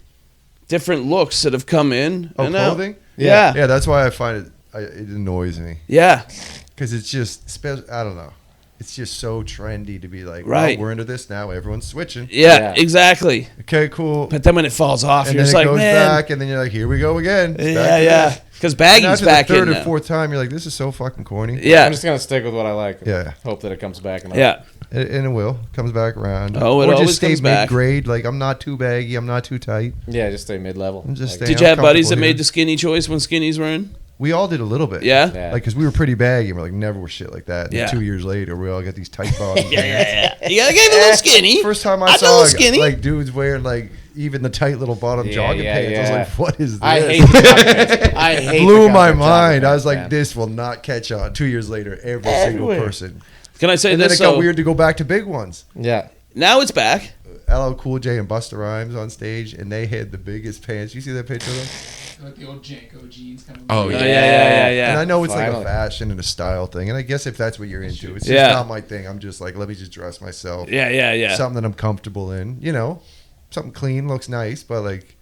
different looks that have come in. Oh, and out. clothing? Yeah. Yeah, that's why I find it annoys me. Yeah. Because it's just, I don't know. It's just so trendy to be like, Right. well, we're into this now. Everyone's switching. Yeah, exactly. Okay, cool. But then when it falls off, And you're then just it like, goes man. back, and then you're like, here we go again. It's back Yeah, to yeah. this. Because And Baggy's after back the third in or now. fourth time, you're like, this is so fucking corny. Yeah. I'm just gonna stick with what I like. And Yeah. Hope that it comes back. And Yeah. And it will. Comes back around. Oh, it or always just stay comes back. mid-grade. Like, I'm not too baggy. I'm not too tight. Yeah, just stay mid-level. I'm just Did you have buddies that made the skinny choice when skinnies were in? We all did a little bit. Yeah? Yeah. Like, because we were pretty baggy. And we're like, never was shit like that. And Yeah. 2 years later, we all got these tight bottoms. Yeah. You gotta get a little skinny. First time I I feel saw skinny. like dudes wearing like even the tight little bottom Yeah, jogging yeah, pants. I was yeah. like, what is this? I hate the jogging pants. I hate Blew the my goddamn mind. jogging I was like, pants, this will not catch on. 2 years later, every single person. Can I say And then this? it got So, weird to go back to big ones. man. Yeah. now it's back. LL Cool J and Busta Rhymes on stage, and they had the biggest pants. You see that picture of them? Like the old Janko jeans coming. Oh, Yeah, yeah. yeah, yeah, And I yeah. know it's like Finally. a fashion and a style thing, and I guess if that's what you're into, it's just Yeah. not my thing. I'm just like, let me just dress myself. Yeah, yeah, yeah. Something that I'm comfortable in. You know, something clean looks nice, but like,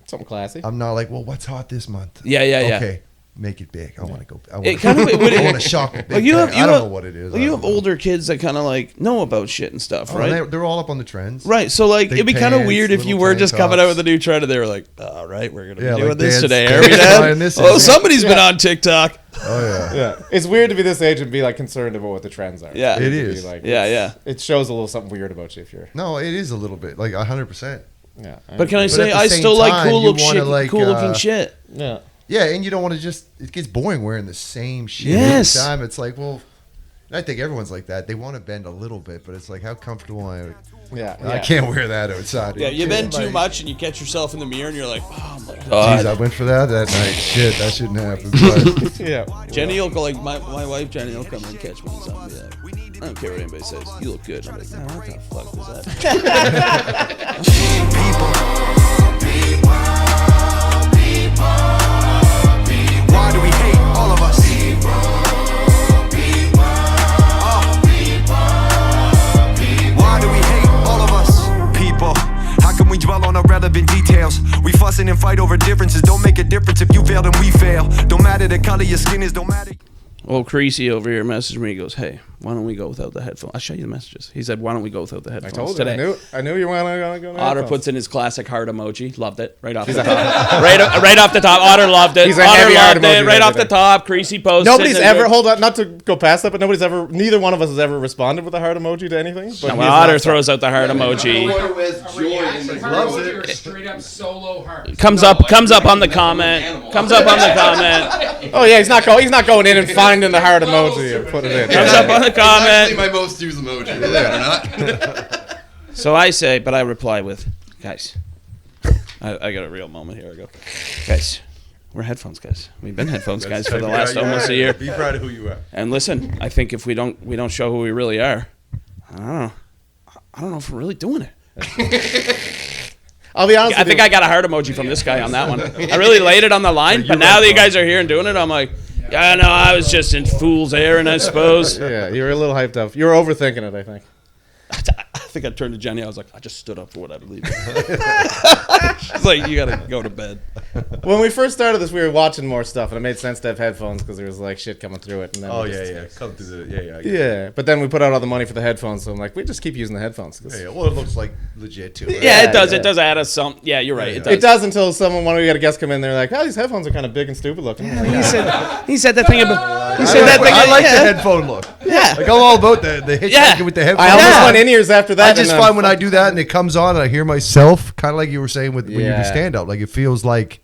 Something classy. I'm not like, well, what's hot this month? Yeah, yeah, yeah. Okay, make it big. I want to go. I It kind of I want to shock it. Like you have, I don't know what it is. Like you have older kids that kind of like know about shit and stuff, right? They're all up on the trends, right? So like Big it'd be kind of pants, weird if you little were tank just coming out tops. with a new trend and they were like, "All right, we're gonna be doing like this Dad's- today, Dad's are we, Dad? trying this Oh, and- somebody's been on TikTok." Oh yeah. Yeah, it's weird to be this age and be like concerned about what the trends are. Yeah. It To be is. Like, Yeah, it's- yeah. It shows a little something weird about you if you're. No, it is a little bit like 100%. Yeah. But can I But say at the I same still like time, cool you look wanna, shit, like, cool looking shit. Yeah. Yeah, and you don't want to just. It gets boring wearing the same shit Yes. every time. It's like, well, I think everyone's like that. They want to bend a little bit, but it's like, how comfortable am I? Yeah. I can't wear that outside. Yeah, you bend too Like, much and you catch yourself in the mirror and you're like, "Oh my Jeez, god." I went for that night. Shit, that shouldn't happen. But Yeah. Jenny will go like my wife Jenny will come and catch me and something. Be like, I don't care what anybody says. You look good. I'm like, "Man, what the fuck was that?" Why do we hate all of us? Why do we hate all of us? People, how can we dwell on irrelevant details? We fussing and fight over differences. Don't make a difference if you fail, then we fail. Don't matter the color your skin is, don't matter. Well, Creasy over here messaged me. He goes, "Hey, why don't we go without the headphones?" I'll show you the messages. He said, "Why don't we go without the I headphones told you. today?" I knew you were gonna go. Otter puts in his classic heart emoji. Loved it. Right off the top. right off the top. Otter loved it. He's a Otter heavy heart loved it. emoji Right and off the everything. top. Creasy posted. Nobody's ever hold on, not to go past that, but neither one of us has ever responded with a heart emoji to anything. But Now, he when is Otter not- throws out the heart emoji, Loves it. Straight up solo heart. comes up on the comment. Comes up on the comment. Oh yeah, he's not going in and finding the heart emoji and put it in. Comes up on the comment. Actually, my most used emoji. Believe it or not. So I say, but I reply with, "Guys, I got a real moment here. I go, guys, we're headphones guys. We've been headphones guys for the last almost a year. Be proud of who you are. And listen, I think if we don't show who we really are, I don't know if we're really doing it." I'll be honest. I think I got a heart emoji from this guy on that one. I really laid it on the line, but now that you guys are here and doing it, I'm like, yeah, no, I was just in fool's errand, I suppose. Yeah, you were a little hyped up. You were overthinking it, I think. I think I turned to Jenny. I was like, I just stood up for what I believe in. She's like, you gotta go to bed. When we first started this, we were watching more stuff, and it made sense to have headphones because there was like shit coming through it. And then Oh we yeah, just- yeah. Come through the I get it. Yeah, but then we put out all the money for the headphones, so I'm like, we just keep using the headphones. 'Cause Yeah, well, it looks like legit too. Right? Yeah, it does. yeah. It does add us some. Yeah, you're right. It does. It does until one of you got a guest come in. They're like, "Oh, these headphones are kind of big and stupid looking." I'm like, He said that thing about. He I said that thing. I like yeah. the headphone look. Yeah. Like I'm all about the hitchhiking Yeah. with the headphones. I almost Yeah. went in ears after that. I just and, find when I do that and it comes on and I hear myself, kind of like you were saying when you do Yeah. stand up, like it feels like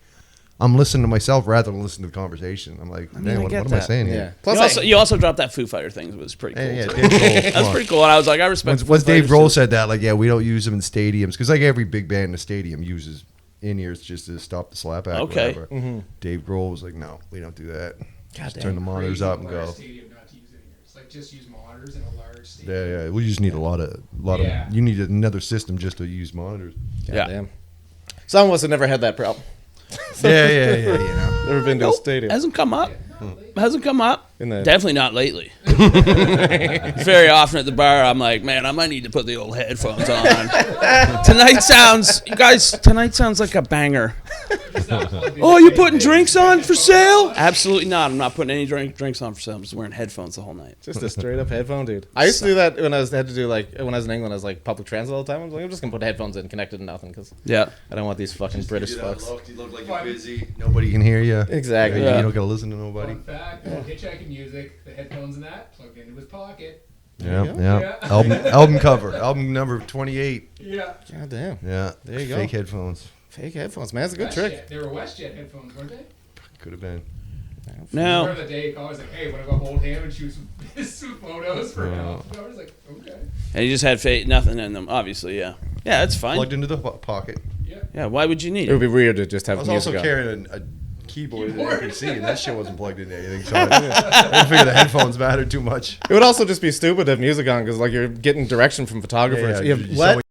I'm listening to myself rather than listening to the conversation. I'm like, man, I what get am I that. saying yeah. here? Plus, You also dropped that Foo Fighter thing. It was pretty cool. Yeah, yeah, too. Dave Grohl. That's pretty cool. And I was like, I respect. Once Foo Dave Fighters, Grohl too. said that, like, yeah, we don't use them in stadiums because like every big band in a stadium uses in ears just to stop the slap act. Okay. Whatever. Dave Grohl was like, no, we don't do that. Just damn. turn the monitors up and go. Stadium not to use it in yours. Like just use monitors in a large stadium. Yeah, yeah. We just need a lot of. Yeah. You need another system just to use monitors. Yeah. damn. Some of us have never had that problem. Yeah, yeah, yeah. You know. Never been to a stadium. Hasn't come up. Hasn't come up. In the- Definitely not lately. Very often at the bar, I'm like, man, I might need to put the old headphones on. Tonight sounds like a banger. Oh, you putting drinks on for sale? Absolutely not. I'm not putting any drinks on for sale. I'm just wearing headphones the whole night. Just a straight up headphone, dude. I used to do that when I was in England. I was like public transit all the time. I was like, I'm just gonna put headphones in, connected to nothing, because Yeah. I don't want these fucking British fucks. You look like you're busy. Nobody can hear you. Exactly. You Yeah. don't gotta listen to nobody. Fun fact, hitchhiking music, the headphones and that, plugged into his pocket. Yeah, you yeah. Yeah. Album cover. Album number 28. Yeah. God damn. Yeah. There you go. Fake headphones. Fake headphones, man. It's a good trick. WestJet. They were WestJet headphones, weren't they? Could have been. Now, Remember the day he called, I was like, hey, wanna go hold him and shoot some photos for help? I was like, okay. and you just had nothing in them, obviously, yeah. Yeah, that's fine. Plugged into the pocket. Yeah. Yeah, why would you need It would it? be weird to just I have was music also on. carrying a keyboard that you could see, and that shit wasn't plugged into anything. So I didn't figure the headphones mattered too much. It would also just be stupid to have music on because like you're getting direction from photographers. Yeah, You have you what? saw